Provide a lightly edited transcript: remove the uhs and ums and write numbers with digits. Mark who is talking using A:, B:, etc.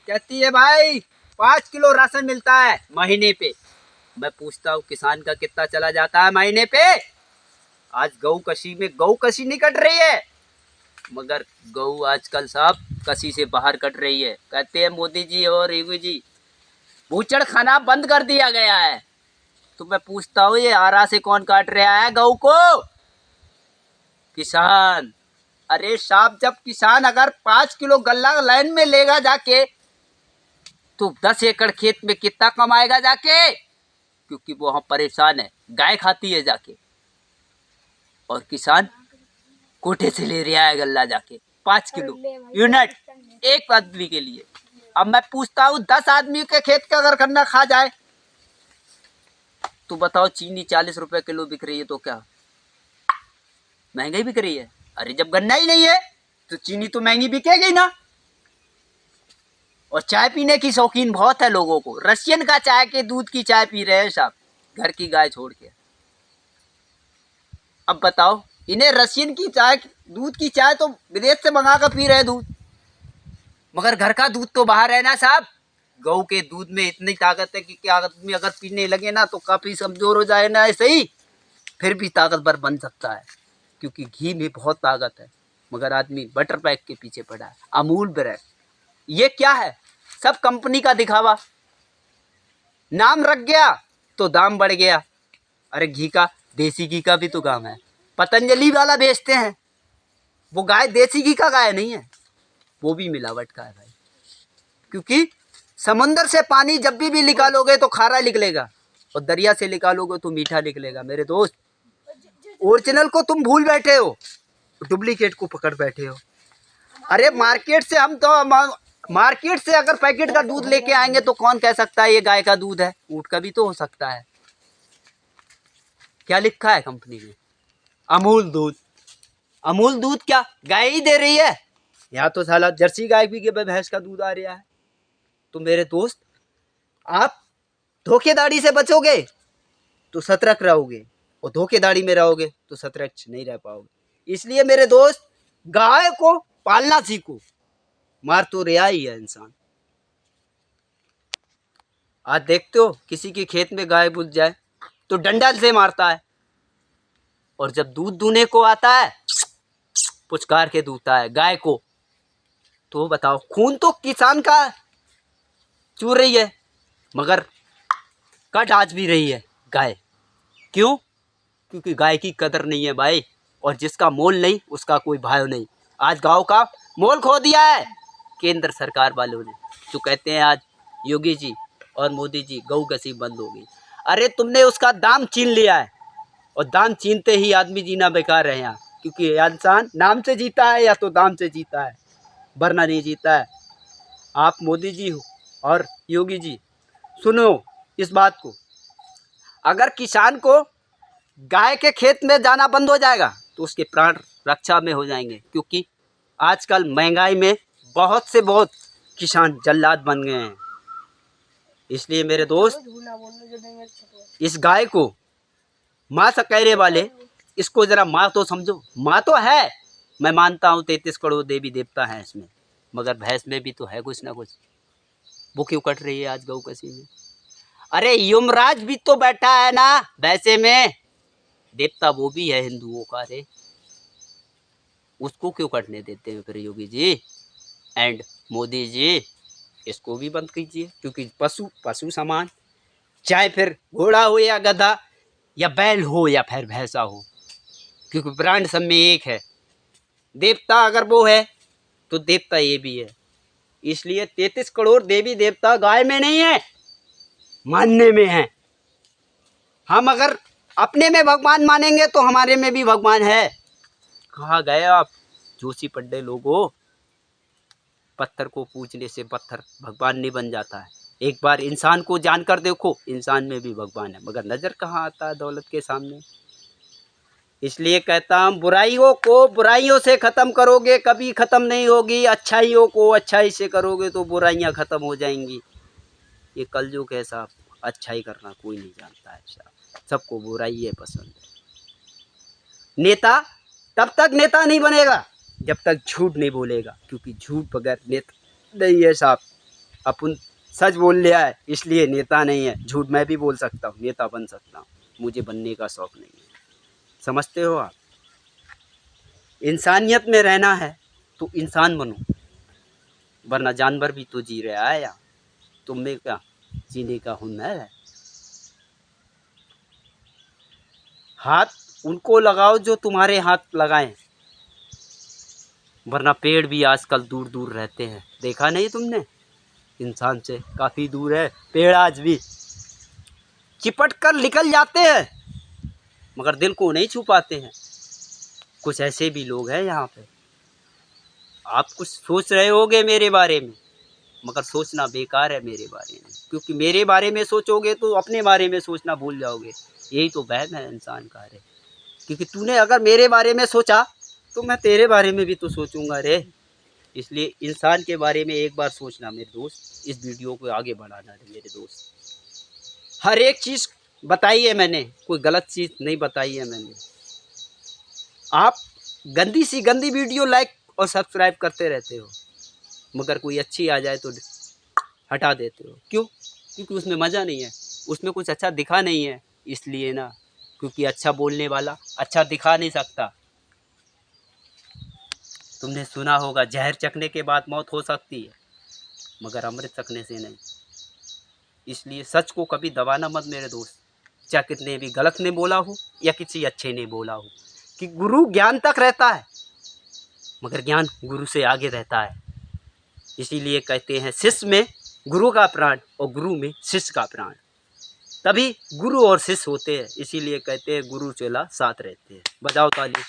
A: कहती है भाई 5 किलो राशन मिलता है महीने पे। मैं पूछता हूँ किसान का कितना चला जाता है महीने पे। आज गऊ कशी में गऊ कशी नहीं कट रही है, मगर गऊ आजकल सब कसी से बाहर कट रही है। कहते हैं मोदी जी और योगी जी बूचड़ खाना बंद कर दिया गया है। तो मैं पूछता हूँ ये आरा से कौन काट रहा है गऊ को? किसान। अरे साहब, जब किसान अगर 5 किलो गल्ला लाइन में लेगा जाके तो 10 एकड़ खेत में कितना कमाएगा जाके? क्योंकि वो हम परेशान है, गाय खाती है जाके, और किसान कोठे से ले रहा है गल्ला जाके 5 किलो यूनिट एक आदमी के लिए। अब मैं पूछता हूँ 10 आदमी के खेत का अगर गन्ना खा जाए तो बताओ, चीनी 40 रुपए किलो बिक रही है तो क्या महंगाई बिक रही है? अरे जब गन्ना ही नहीं है तो चीनी तो महंगी बिकेगी ना। और चाय पीने की शौकीन बहुत है लोगों को, रशियन का चाय के दूध की चाय पी रहे हैं साहब, घर की गाय छोड़ के। अब बताओ, इन्हें रशियन की चाय, दूध की चाय तो विदेश से मंगा कर पी रहे दूध, मगर घर का दूध तो बाहर है ना साहब। गऊ के दूध में इतनी ताकत है कि क्या आदमी अगर पीने लगे ना तो काफी कमजोर हो जाए ना ऐसे ही, फिर भी ताकतवर बन सकता है, क्योंकि घी में बहुत ताकत है। मगर आदमी बटर पैक के पीछे पड़ा है, अमूल ब्रांड। ये क्या है? सब कंपनी का दिखावा, नाम रख गया तो दाम बढ़ गया। अरे घी का, देसी घी का भी तो काम है, पतंजलि वाला बेचते हैं, वो गाय देसी घी का गाय नहीं है, वो भी मिलावट का है भाई। क्योंकि समुंदर से पानी जब भी निकालोगे तो खारा निकलेगा, और दरिया से निकालोगे तो मीठा निकलेगा। मेरे दोस्त, ओरिजिनल को तुम भूल बैठे हो, डुप्लीकेट को पकड़ बैठे हो। अरे मार्केट से हम तो मार्केट से अगर पैकेट का दूध लेके आएंगे तो कौन कह सकता है ये गाय का दूध है? ऊंट का भी तो हो सकता है। क्या लिखा है कंपनी में? अमूल दूध। अमूल दूध क्या गाय ही दे रही है? यहाँ तो साला जर्सी गाय भी के भैंस का दूध आ रहा है। तो मेरे दोस्त, आप धोखेधड़ी से बचोगे तो सतर्क रहोगे, और धोखेधड़ी में रहोगे तो सतर्क नहीं रह पाओगे। इसलिए मेरे दोस्त, गाय को पालना सीखो, मार तो रिया ही है इंसान। आज देखते हो किसी के खेत में गाय घुस जाए तो डंडा से मारता है, और जब दूध दूने को आता है पुचकार के दूता है गाय को। तो बताओ, खून तो किसान का चूर रही है, मगर कट आज भी रही है गाय। क्यों? क्योंकि गाय की कदर नहीं है भाई, और जिसका मोल नहीं उसका कोई भाव नहीं। आज गाँव का मोल खो दिया है केंद्र सरकार वालों ने, जो कहते हैं आज योगी जी और मोदी जी गऊ कसी बंद हो गई। अरे तुमने उसका दाम छीन लिया है, और दाम छीनते ही आदमी जीना बेकार है यहाँ, क्योंकि इंसान नाम से जीता है या तो दाम से जीता है, वरना नहीं जीता है। आप मोदी जी हो और योगी जी, सुनो इस बात को, अगर किसान को गाय के खेत में जाना बंद हो जाएगा तो उसके प्राण रक्षा में हो जाएंगे। क्योंकि आजकल महंगाई में बहुत से बहुत किसान जल्लाद बन गए हैं। इसलिए मेरे दोस्त, इस गाय को माँ सकैरे वाले, इसको जरा माँ तो समझो। माँ तो है, मैं मानता हूँ 33 करोड़ देवी देवता हैं इसमें, मगर भैंस में भी तो है कुछ ना कुछ। वो क्यों कट रही है आज गऊ कसी में? अरे यमराज भी तो बैठा है ना भैंसे में, देवता वो भी है हिंदुओं का। रे उसको क्यों कटने देते हैं फिर योगी जी एंड मोदी जी? इसको भी बंद कीजिए, क्योंकि पशु पशु समान, चाहे फिर घोड़ा हो या गधा या बैल हो या फिर भैंसा हो, क्योंकि ब्रांड सब में एक है। देवता अगर वो है तो देवता ये भी है। इसलिए 33 करोड़ देवी देवता गाय में नहीं है, मानने में है। हम अगर अपने में भगवान मानेंगे तो हमारे में भी भगवान है। कहाँ गए आप जोशी पड्डे लोगों? पत्थर को पूजने से पत्थर भगवान नहीं बन जाता है। एक बार इंसान को जानकर देखो, इंसान में भी भगवान है, मगर नजर कहाँ आता है दौलत के सामने। इसलिए कहता हूँ, बुराइयों को बुराइयों से खत्म करोगे कभी खत्म नहीं होगी, अच्छाइयों को अच्छाई से करोगे तो बुराइयां खत्म हो जाएंगी। ये कलयुग है साहब, अच्छाई करना कोई नहीं जानता है साहब, सबको बुराई है पसंद है। नेता तब तक नेता नहीं बनेगा जब तक झूठ नहीं बोलेगा, क्योंकि झूठ बगैर नेता नहीं है साहब। अपन सच बोल लिया है इसलिए नेता नहीं है। झूठ मैं भी बोल सकता हूँ, नेता बन सकता हूँ, मुझे बनने का शौक नहीं है। समझते हो आप? इंसानियत में रहना है तो इंसान बनो, वरना जानवर भी तो जी रहा है यार। तुम में क्या जीने का हुनर है? हाथ उनको लगाओ जो तुम्हारे हाथ लगाएं, वरना पेड़ भी आजकल दूर दूर रहते हैं। देखा नहीं तुमने? इंसान से काफ़ी दूर है पेड़, आज भी चिपट कर निकल जाते हैं मगर दिल को नहीं छू पाते हैं। कुछ ऐसे भी लोग हैं यहाँ पे। आप कुछ सोच रहे होगे मेरे बारे में, मगर सोचना बेकार है मेरे बारे में, क्योंकि मेरे बारे में सोचोगे तो अपने बारे में सोचना भूल जाओगे। यही तो वहम है इंसान का रे। क्योंकि तूने अगर मेरे बारे में सोचा तो मैं तेरे बारे में भी तो सोचूंगा रे। इसलिए इंसान के बारे में एक बार सोचना मेरे दोस्त। इस वीडियो को आगे बढ़ाना रे मेरे दोस्त। हर एक चीज़ बताई है मैंने, कोई गलत चीज़ नहीं बताई है मैंने। आप गंदी सी गंदी वीडियो लाइक और सब्सक्राइब करते रहते हो, मगर कोई अच्छी आ जाए तो हटा देते हो। क्यों? क्योंकि उसमें मज़ा नहीं है, उसमें कुछ अच्छा दिखा नहीं है, इसलिए ना। क्योंकि अच्छा बोलने वाला अच्छा दिखा नहीं सकता। तुमने सुना होगा जहर चखने के बाद मौत हो सकती है, मगर अमृत चखने से नहीं। इसलिए सच को कभी दबाना मत मेरे दोस्त, चाहे कितने भी गलत ने बोला हो या किसी अच्छे ने बोला हो। कि गुरु ज्ञान तक रहता है, मगर ज्ञान गुरु से आगे रहता है। इसीलिए कहते हैं शिष्य में गुरु का प्राण और गुरु में शिष्य का प्राण, तभी गुरु और शिष्य होते हैं। इसीलिए कहते हैं गुरु चेला साथ रहते हैं। बजाओ ताली।